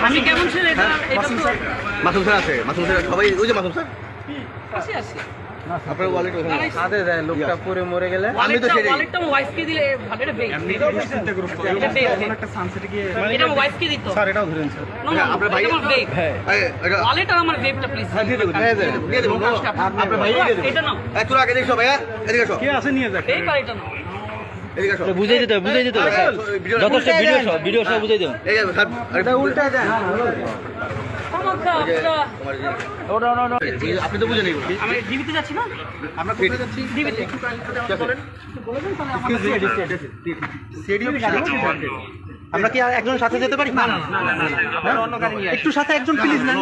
আমি কেমন ছেলে মাসুম স্যার আছে, মাসুম স্যার সবাই ওই যে মাসুম স্যার আছে আপনার ওয়ালেট ওখানে হাতে দেয় লোকটা পরে মরে গেলে আমি তো সেটাই ওয়ালেটটা আমার ওয়াইফকে দিলে ভালো এটা বেক একটা সানসেটে গিয়ে এটা আমার ওয়াইফকে দিত স্যার এটাও ধরেন স্যার আপনার ভাই আমার বেক ওয়ালেট আর আমার বেকটা প্লিজ দিয়ে দেবো দিয়ে দেবো আপনার ভাই এটা নাও তোর আগে দেখো ভাইয়া এদিকে আসো কে আছে নিয়ে যাক এই পার এটা নাও এদিকে আসো বুঝাই দিতে হবে যথেষ্ট ভিডিও সব বুঝাই দেবেন এই স্যার এটা উল্টা দেন আমাকে আপনি তো বুঝে নেই আমি ডিবিতে যাচ্ছি না আমরা কোথায় যাচ্ছি ডিবিতে আমরা কি একজন সাথে যেতে পারি না অন্য গাড়ি নিয়ে একটু সাথে একজন প্লিজ না